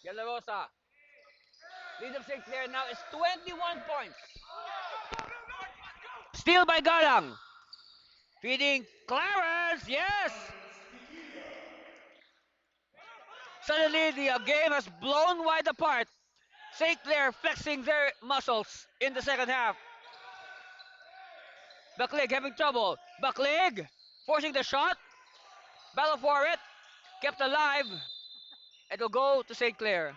De La Rosa. Lead of St. Clair now is 21 points. Steal by Galang. Feeding Clarence. Yes. Suddenly, the game has blown wide apart. St. Clair flexing their muscles in the second half. Baklig having trouble. Baklig forcing the shot. Battle for it. Kept alive. It will go to St. Clair.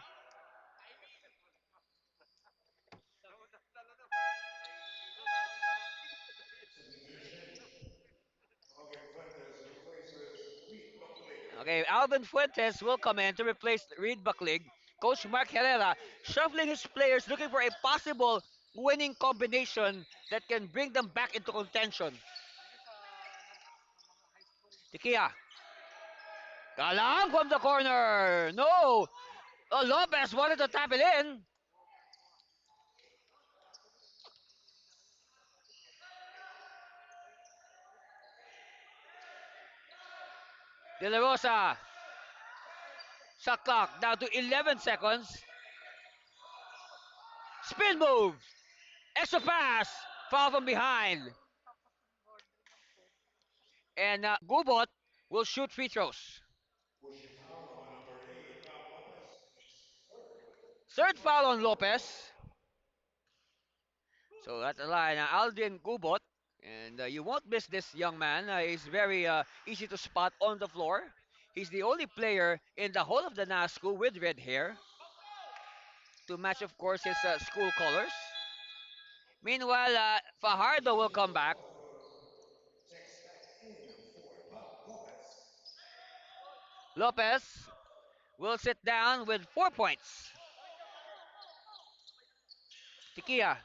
Okay, Alvin Fuentes will come in to replace Reed Baklig. Coach Mark Herrera shuffling his players looking for a possible winning combination that can bring them back into contention. Tikia. Galang from the corner. No. Lopez wanted to tap it in. De La Rosa. Shot clock down to 11 seconds. Spin move. Extra pass. Foul from behind. And Gubot will shoot free throws. Pushing foul on number 8, Lopez. His third. Third foul on Lopez. So at the line, Aldin Gubot. And you won't miss this young man. He's very easy to spot on the floor. He's the only player in the whole of the NAASCU with red hair to match, of course, his school colors. Meanwhile, Fajardo will come back. Checks back in for Lopez. Lopez will sit down with 4 points. Tikia.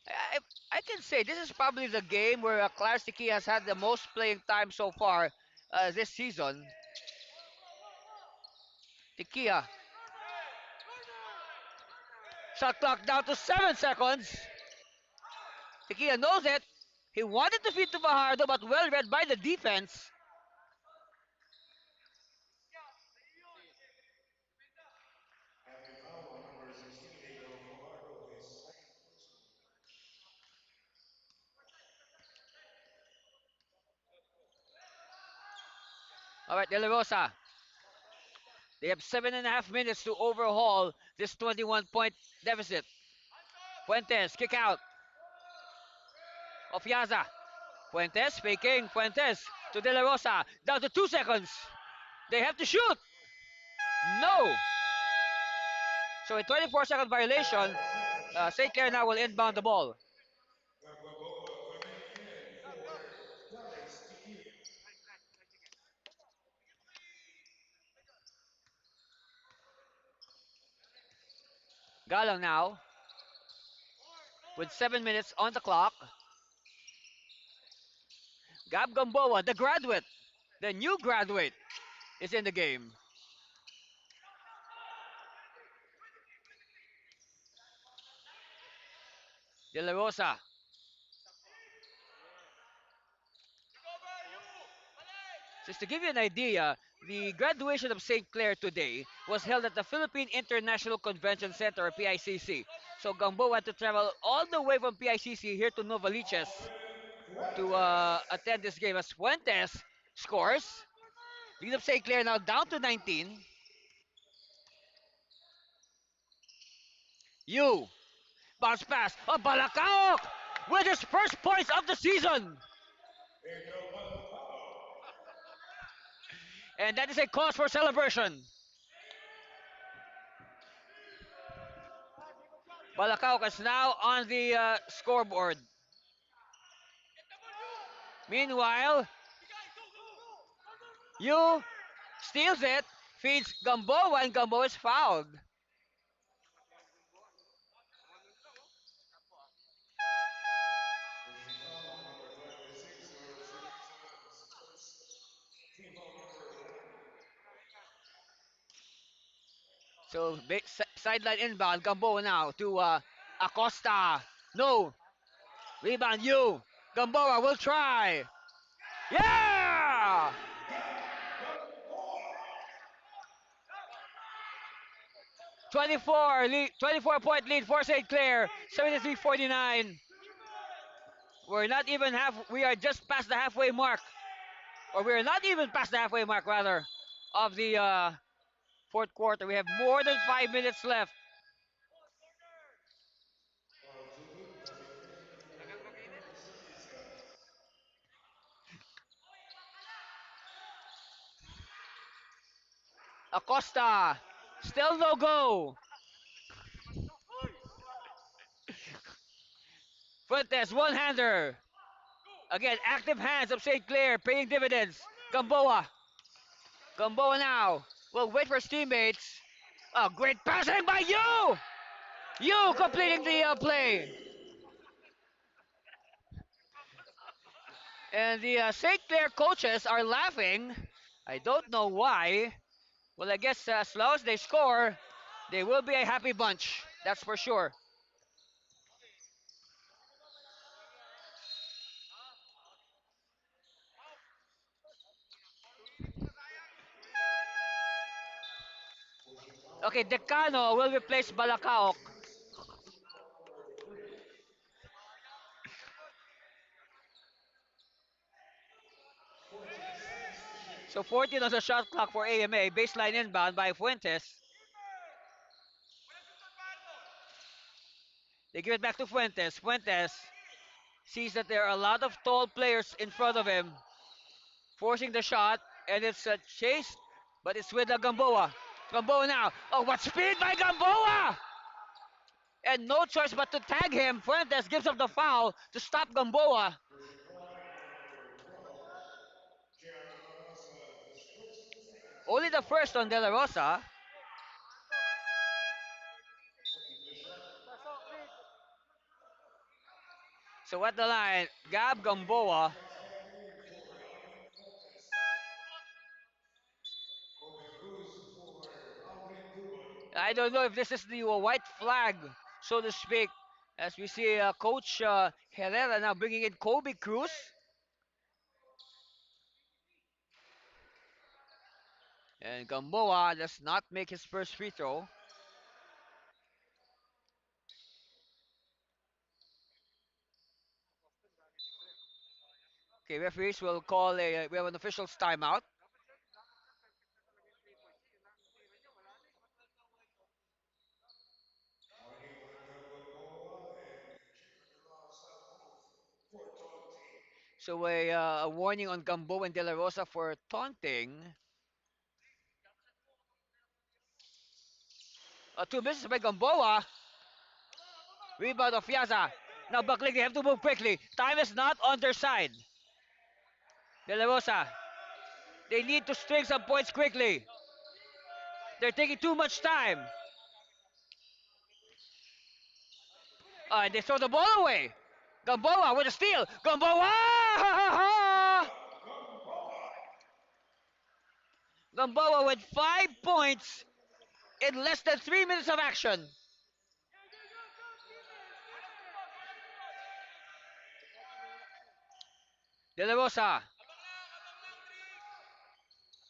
I, I can say this is probably the game where Clare Tikia has had the most playing time so far this season. Tikia. Shot clock down to 7 seconds. Tikia knows it. He wanted to feed to Fajardo, but well read by the defense. Having foul on number 16, Diego Fajardo, his second personal. All right, De La Rosa. They have 7.5 minutes to overhaul this 21-point deficit. Fuentes, kick out. Ofiaza. Fuentes faking. Fuentes to De La Rosa. Down to 2 seconds. They have to shoot. No. So a 24-second violation. 4 seconds St. shot Clair now clock will inbound the remaining. ball. Gamboa coming in for Clarice Tiquillo. Galang now with 7 minutes on the clock. Gab Gamboa, the graduate, the new graduate, is in the game. De La Rosa. Just to give you an idea, the graduation of St. Clair today was held at the Philippine International Convention Center, or PICC. So Gamboa had to travel all the way from PICC here to Novaliches Austin to Fuentes. attend this game as Fuentes scores. Lead of St. Clair now down to 19. You bounce pass of Balacaoc with his first points of the season. Pedro Balacao. And that is a cause for celebration. Balacaoc is now on the scoreboard. Meanwhile, you steals it, feeds Gamboa, and Gamboa is fouled. Pushing foul on number 26, represents first team foul number 1. So sideline inbound, Gamboa now to Acosta. No, rebound you. Gamboa will try. Yeah! Gamboa. 24-point lead for St. Clair, 73-49. We're not even we are just past the halfway mark. Or we're not even past the halfway mark, rather, of the fourth quarter. We have more than 5 minutes left. Foul judged coming in for number 76. Acosta, still no go. Fuentes, one-hander. Again, active hands of St. Clair, paying dividends. Gamboa. Gamboa now will wait for his teammates. Oh, great passing by you! You completing the play. And the St. Clair coaches are laughing I don't know why. Well, I guess as long as they score, they will be a happy bunch. That's for sure. Okay, Decano will replace Balacaoc. So 14 on the shot clock for AMA. Baseline inbound by Fuentes. They give it back to Fuentes. Fuentes sees that there are a lot of tall players in front of him, forcing the shot, and it's chased, but it's with Gamboa. Gamboa now. Oh, what speed by Gamboa! And no choice but to tag him. Fuentes gives up the foul to stop Gamboa. Only the first on De La Rosa. So at the line, Gab Gamboa. I don't know if this is the white flag, so to speak, as we see Coach Herrera now bringing in Kobe Cruz. And Gamboa does not make his first free throw. Okay, referees will call we have an official's timeout. Warning on Gamboa and Junior Ross have both for taunting. So a warning on Gamboa and De La Rosa for taunting. Two misses by Gamboa. Rebound of Fiaza. Now Buckley, they have to move quickly. Time is not on their side. De La Rosa, they need to string some points quickly. They're taking too much time. They throw the ball away. Gamboa with a steal. Gamboa! Gamboa with 5 points in less than 3 minutes of action. De La Rosa,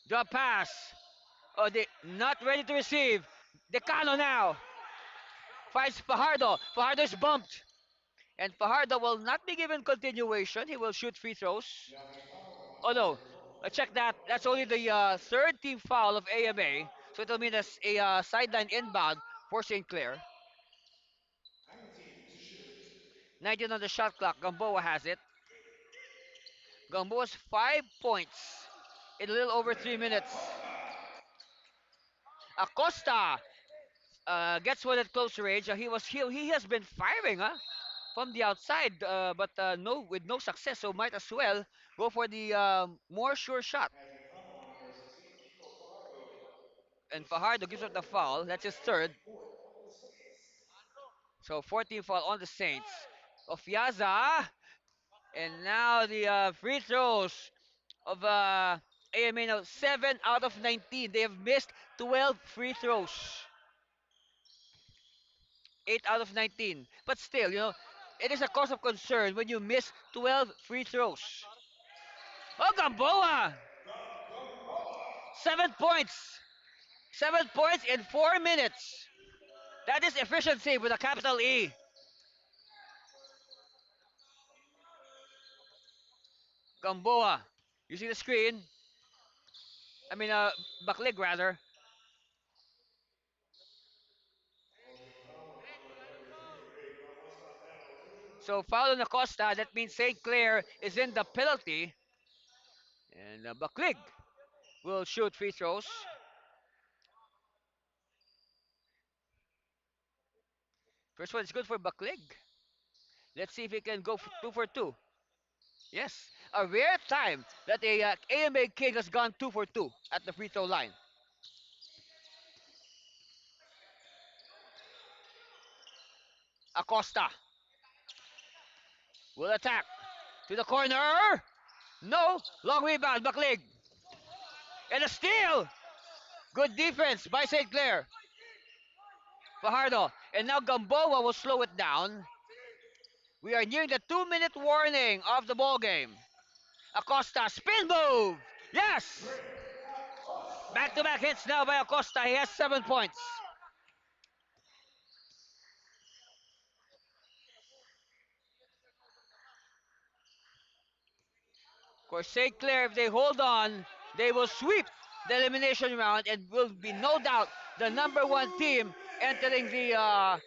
drop pass. Oh, they not ready to receive. Decano now finds Fajardo. Fajardo is bumped. And Fajardo will not be given continuation. He will shoot free throws. Oh no, check that. That's only the third team foul of AMA. So it'll mean that's a sideline inbound for St. Clair. 19 on the shot clock. Gamboa has it. Gamboa's 5 points in a little over 3 minutes. Acosta gets one at close range. He has been firing, from the outside, but no with no success. So might as well go for the more sure shot. And Fajardo gives up the foul. That's his third. So 14 foul on the Saints. Ofiaza. And now the free throws of AMA now 7 out of 19. They have missed 12 free throws. 8 out of 19. But still, it is a cause of concern when you miss 12 free throws. Oh, Gamboa! 7 points. 7 points in 4 minutes. That is efficiency with a capital E. Gamboa. You see the screen? I mean, Backleg rather. So foul on Acosta. That means St. Clair is in the penalty. And Backleg will shoot free throws. First one is good for Backleg. Let's see if he can go 2 for 2. Yes, a rare time that a AMA King has gone 2 for 2 at the free throw line. Acosta will attack to the corner. No, long rebound, Backleg. And a steal! Good defense by St. Clair. Fajardo. And now Gamboa will slow it down. We are nearing the 2-minute warning of the ball game. Acosta, spin move! Yes! Back-to-back hits now by Acosta. He has 7 points. Of course, St. Clair, if they hold on, they will sweep the elimination round and will be no doubt the number one team entering the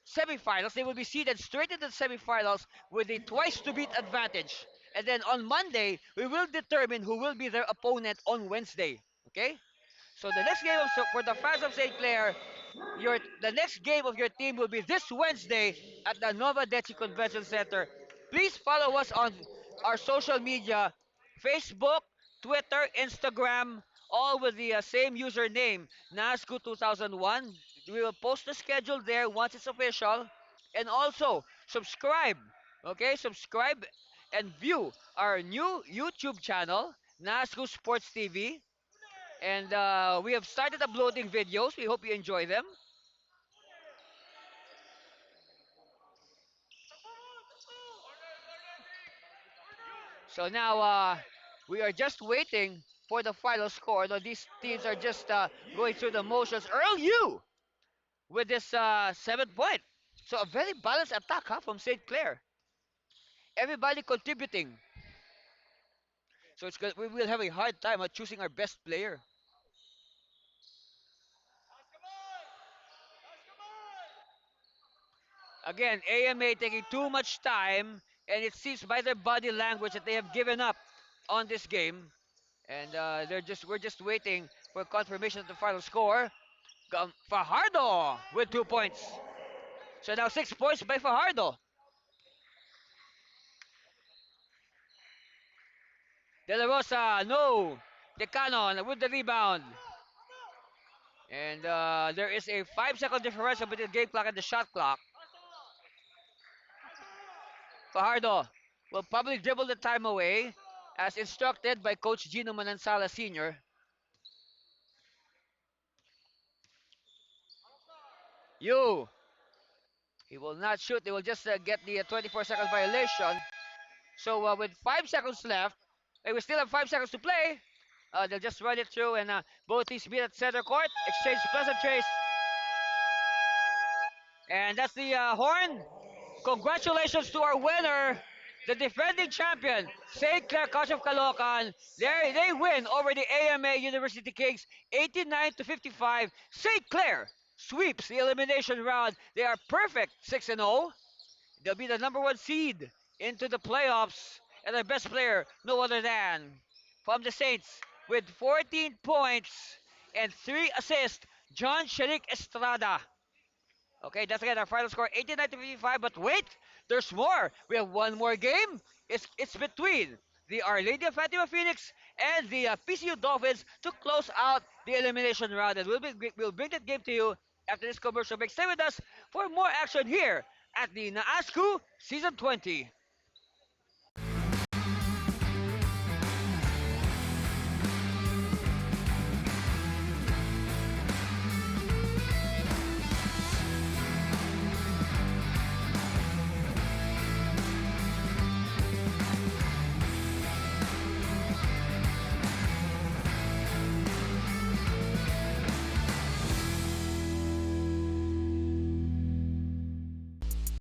semifinals. They will be seeded straight into the semifinals with a twice to beat advantage. And then on Monday, we will determine who will be their opponent on Wednesday. Okay? So the next game for the fans of St. Clair, the next game of your team will be this Wednesday at the Nova Deci Convention Center. Please follow us on our social media, Facebook, Twitter, Instagram, all with the same username, NAASCU 2001. We will post the schedule there once it's official. And also, subscribe. Okay, subscribe and view our new YouTube channel, NAASCU Sports TV. And we have started uploading videos. We hope you enjoy them. So now we are just waiting for the final score. Now these teams are just going through the motions. Earl U with this 7 point. So a very balanced attack from St. Clair. Everybody contributing. So it's good. We will have a hard time at choosing our best player. Again, AMA taking too much time, and it seems by their body language that they have given up on this game. And we're just waiting for confirmation of the final score. Fajardo with 2 points. So now 6 points by Fajardo. De La Rosa, no. Decano with the rebound. And there is a 5 second differential between the game clock and the shot clock. Fajardo will probably dribble the time away as instructed by Coach Gino Manansala Sr. You. He will not shoot. They will just get the 24-second violation. So with 5 seconds left, we still have 5 seconds to play. They'll just run it through, and both teams meet at center court, exchange pleasantries, and that's the horn. Congratulations to our winner, the defending champion, St. Clair College of Caloocan. They win over the AMA University Kings 89 to 55. St. Clair sweeps the elimination round. They are perfect 6-0. They'll be the number one seed into the playoffs. And their best player, no other than from the Saints with 14 points and 3 assists, John Sharik Estrada. Okay, that's again our final score, 89 to 55. But wait, there's more. We have one more game. It's between the Our Lady of Fatima Phoenix and the PCU Dolphins to close out the elimination round. And we'll bring that game to you after this commercial break. Stay with us for more action here at the NAASCU Season 20.